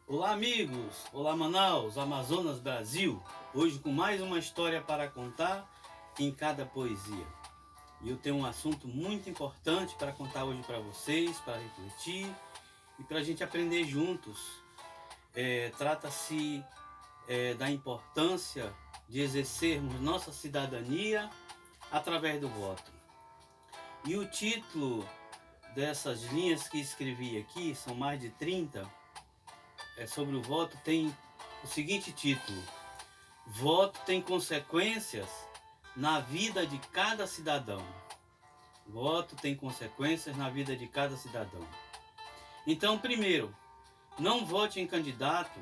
Olá amigos, olá Manaus, Amazonas, Brasil. Hoje com mais uma história para contar em cada poesia. E eu tenho um assunto muito importante para contar hoje para vocês, para refletir e para a gente aprender juntos. Trata-se da importância de exercermos nossa cidadania através do voto. E o título dessas linhas que escrevi aqui, são mais de 30, sobre o voto, tem o seguinte título: Voto tem consequências na vida de cada cidadão. Voto tem consequências na vida de cada cidadão. Então, primeiro, não vote em candidato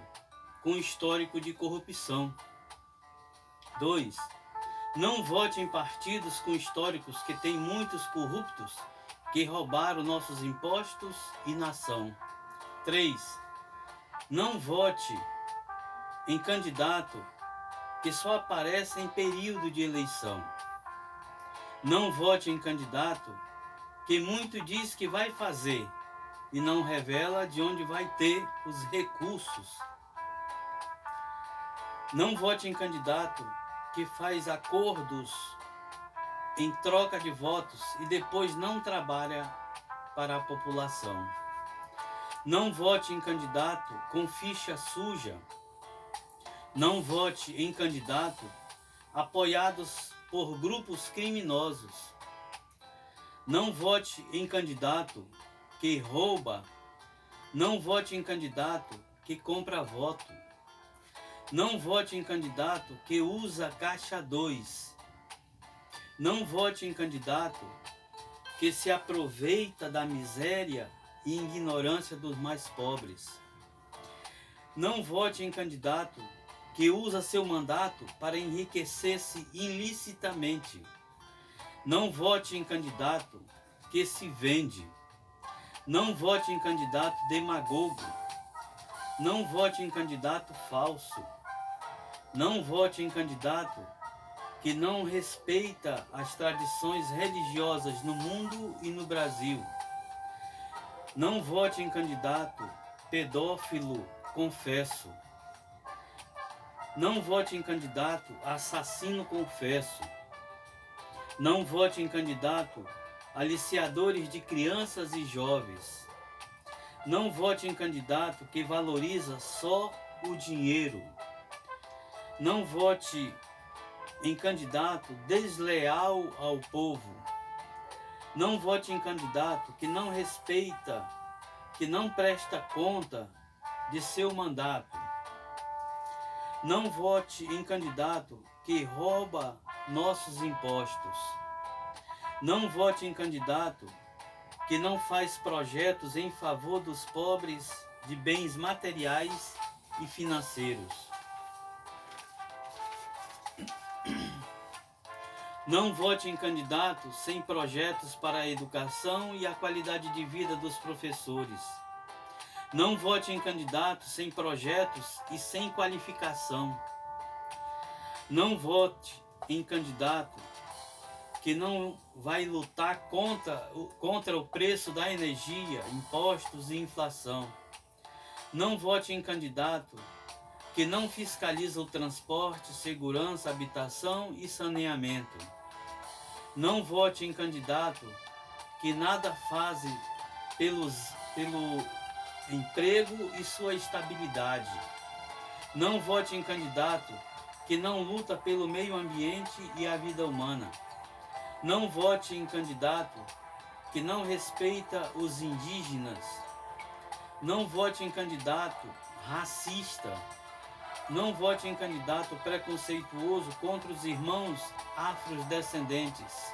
com histórico de corrupção. 2. Não vote em partidos com históricos que têm muitos corruptos que roubaram nossos impostos e nação. 3. Não vote em candidato que só aparece em período de eleição. Não vote em candidato que muito diz que vai fazer e não revela de onde vai ter os recursos. Não vote em candidato que faz acordos em troca de votos e depois não trabalha para a população. Não vote em candidato com ficha suja. Não vote em candidato apoiados por grupos criminosos. Não vote em candidato que rouba. Não vote em candidato que compra voto. Não vote em candidato que usa caixa 2. Não vote em candidato que se aproveita da miséria e ignorância dos mais pobres. Não vote em candidato que usa seu mandato para enriquecer-se ilicitamente. Não vote em candidato que se vende. Não vote em candidato demagogo. Não vote em candidato falso. Não vote em candidato que não respeita as tradições religiosas no mundo e no Brasil. Não vote em candidato pedófilo confesso. Não vote em candidato assassino confesso. Não vote em candidato aliciadores de crianças e jovens. Não vote em candidato que valoriza só o dinheiro. Não vote em candidato desleal ao povo. Não vote em candidato que não respeita, que não presta conta de seu mandato. Não vote em candidato que rouba nossos impostos. Não vote em candidato que não faz projetos em favor dos pobres de bens materiais e financeiros. Não vote em candidato sem projetos para a educação e a qualidade de vida dos professores. Não vote em candidato sem projetos e sem qualificação. Não vote em candidato que não vai lutar contra o preço da energia, impostos e inflação. Não vote em candidato que não fiscaliza o transporte, segurança, habitação e saneamento. Não vote em candidato que nada faz pelo emprego e sua estabilidade. Não vote em candidato que não luta pelo meio ambiente e a vida humana. Não vote em candidato que não respeita os indígenas. Não vote em candidato racista. Não vote em candidato preconceituoso contra os irmãos afrodescendentes.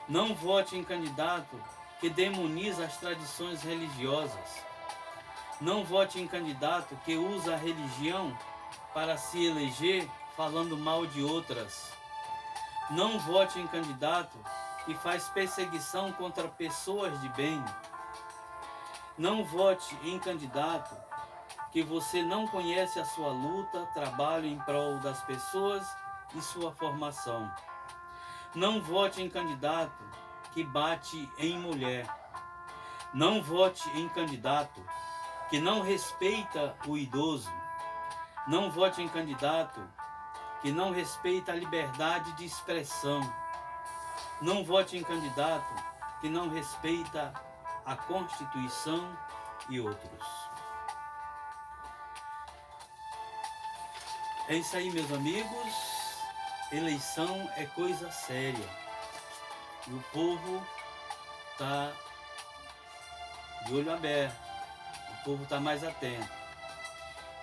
Não vote em candidato que demoniza as tradições religiosas. Não vote em candidato que usa a religião para se eleger falando mal de outras. Não vote em candidato que faz perseguição contra pessoas de bem. Não vote em candidato que você não conhece a sua luta, trabalho em prol das pessoas e sua formação. Não vote em candidato que bate em mulher. Não vote em candidato que não respeita o idoso. Não vote em candidato que não respeita a liberdade de expressão. Não vote em candidato que não respeita a Constituição e outros. É isso aí, meus amigos. Eleição é coisa séria. E o povo está de olho aberto. O povo está mais atento.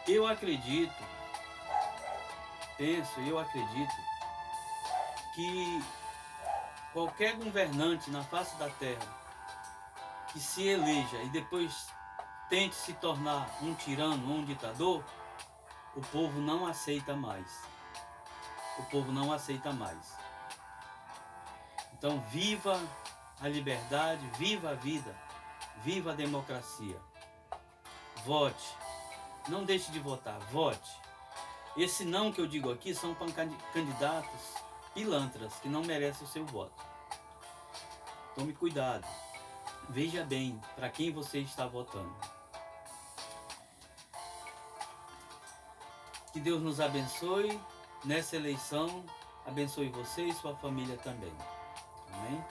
Eu acredito que qualquer governante na face da terra que se eleja e depois tente se tornar um tirano ou um ditador, o povo não aceita mais. O povo não aceita mais. Então, viva a liberdade, viva a vida, viva a democracia. Vote. Não deixe de votar, vote. Esse não que eu digo aqui são para candidatos pilantras que não merecem o seu voto. Tome cuidado. Veja bem para quem você está votando. Que Deus nos abençoe nessa eleição. Abençoe você e sua família também. Amém?